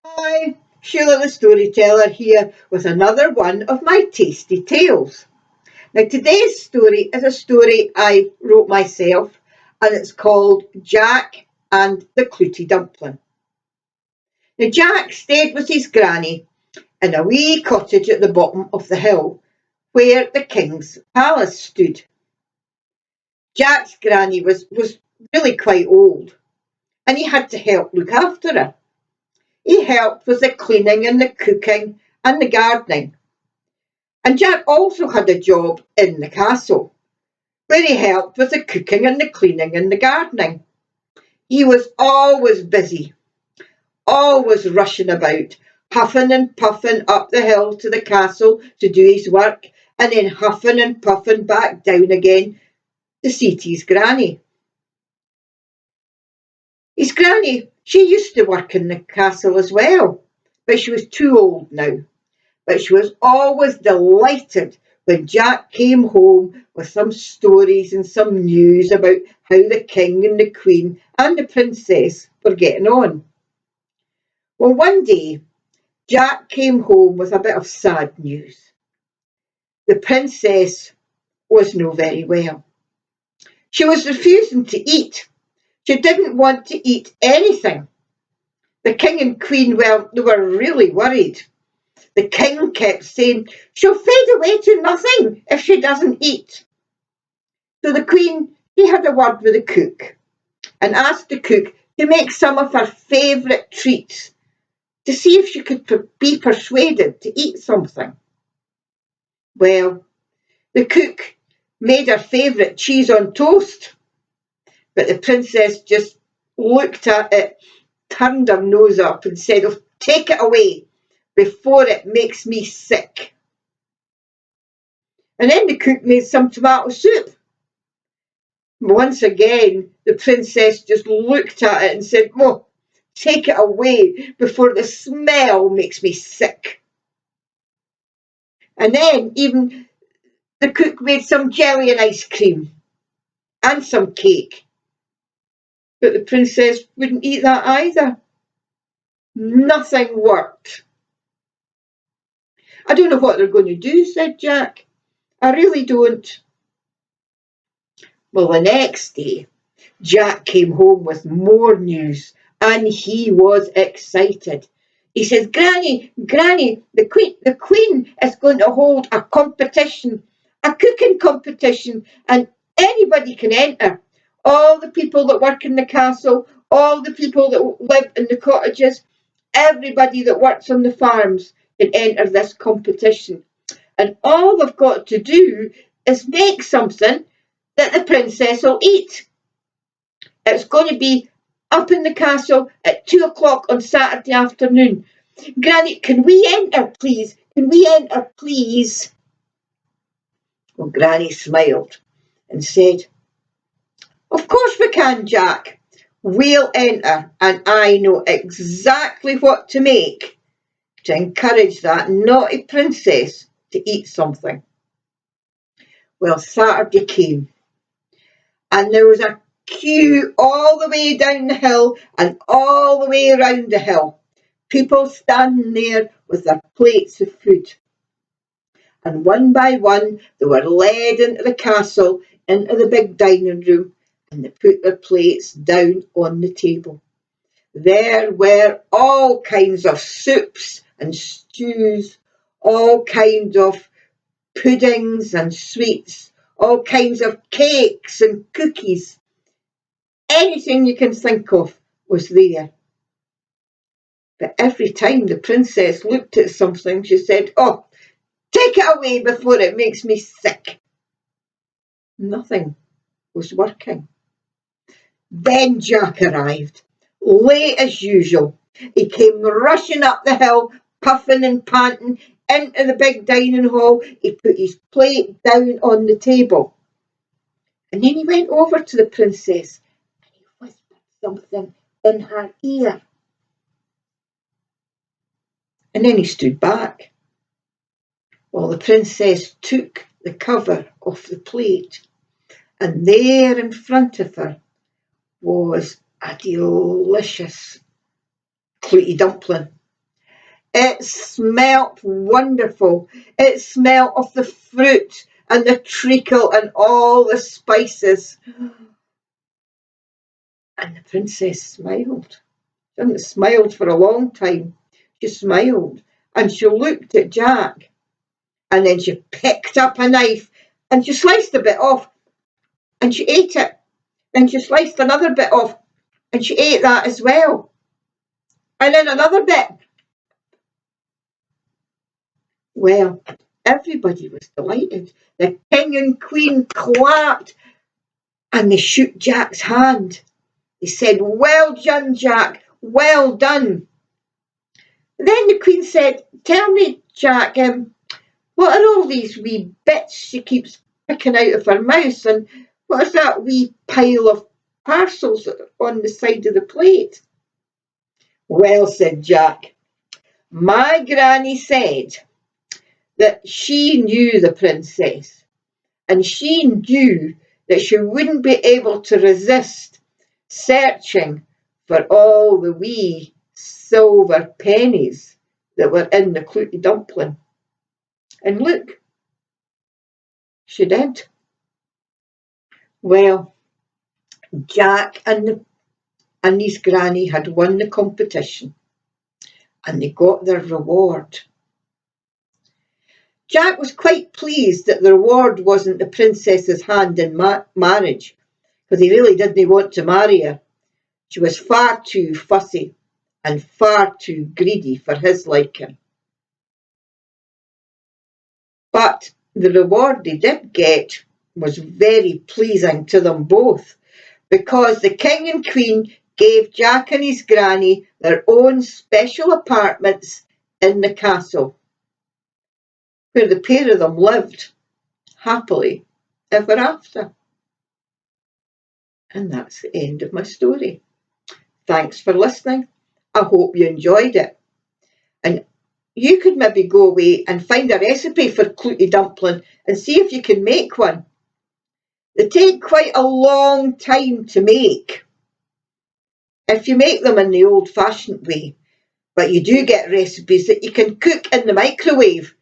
Hi, Sheila the storyteller here with another one of my tasty tales. Now today's story is a story I wrote myself and it's called Jack and the Clootie Dumpling. Now Jack stayed with his granny in a wee cottage at the bottom of the hill where the king's palace stood. Jack's granny was really quite old and he had to help look after her. He helped with the cleaning and the cooking and the gardening. And Jack also had a job in the castle, where he helped with the cooking and the cleaning and the gardening. He was always busy, always rushing about, huffing and puffing up the hill to the castle to do his work, and then huffing and puffing back down again to see to his granny. His granny, she used to work in the castle as well, but she was too old now. But she was always delighted when Jack came home with some stories and some news about how the king and the queen and the princess were getting on. Well, one day, Jack came home with a bit of sad news. The princess was no very well. She was refusing to eat. She didn't want to eat anything. The king and queen, well, they were really worried. The king kept saying, "She'll fade away to nothing if she doesn't eat." So the queen, she had a word with the cook and asked the cook to make some of her favourite treats to see if she could be persuaded to eat something. Well, the cook made her favourite cheese on toast, but the princess just looked at it, turned her nose up and said, "Oh, take it away before it makes me sick." And then the cook made some tomato soup. Once again, the princess just looked at it and said, "Oh, take it away before the smell makes me sick." And then even the cook made some jelly and ice cream and some cake. But the princess wouldn't eat that either. Nothing worked. "I don't know what they're going to do," said Jack. "I really don't." Well, the next day, Jack came home with more news and he was excited. He says, Granny, the Queen is going to hold a competition, a cooking competition, and anybody can enter. All the people that work in the castle, all the people that live in the cottages, everybody that works on the farms can enter this competition. And all they've got to do is make something that the princess will eat. It's going to be up in the castle at 2 o'clock on Saturday afternoon. Granny, can we enter, please? Can we enter, please?" Well, Granny smiled and said, "Of course we can, Jack. We'll enter, and I know exactly what to make to encourage that naughty princess to eat something." Well, Saturday came, and there was a queue all the way down the hill and all the way around the hill. People standing there with their plates of food. And one by one they were led into the castle, into the big dining room, and they put their plates down on the table. There were all kinds of soups and stews, all kinds of puddings and sweets, all kinds of cakes and cookies. Anything you can think of was there. But every time the princess looked at something, she said, "Oh, take it away before it makes me sick." Nothing was working. Then Jack arrived, late as usual. He came rushing up the hill, puffing and panting, into the big dining hall. He put his plate down on the table. And then he went over to the princess and he whispered something in her ear. And then he stood back. Well, the princess took the cover off the plate, and there in front of her was a delicious Clootie dumpling. It smelt wonderful. It smelt of the fruit and the treacle and all the spices. And the princess smiled. She hadn't smiled for a long time. She smiled and she looked at Jack, and then she picked up a knife and she sliced a bit off and she ate it. Then she sliced another bit off and she ate that as well. And then another bit. Well, everybody was delighted. The king and queen clapped and they shook Jack's hand. They said, "Well done, Jack, well done." Then the queen said, "Tell me, Jack, what are all these wee bits she keeps picking out of her mouth, and what is that wee pile of parcels on the side of the plate?" "Well," said Jack, "my granny said that she knew the princess, and she knew that she wouldn't be able to resist searching for all the wee silver pennies that were in the Clootie dumpling. And look, she did." Well, Jack and his granny had won the competition, and they got their reward. Jack was quite pleased that the reward wasn't the princess's hand in marriage, because he really didn't want to marry her. She was far too fussy and far too greedy for his liking. But the reward they did get was very pleasing to them both, because the king and queen gave Jack and his granny their own special apartments in the castle, where the pair of them lived happily ever after. And that's the end of my story. Thanks for listening. I hope you enjoyed it. And you could maybe go away and find a recipe for Clootie dumpling and see if you can make one. They take quite a long time to make if you make them in the old-fashioned way, but you do get recipes that you can cook in the microwave,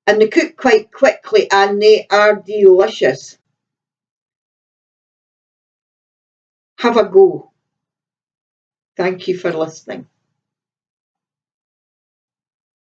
and they cook quite quickly and they are delicious. Have a go. Thank you for listening.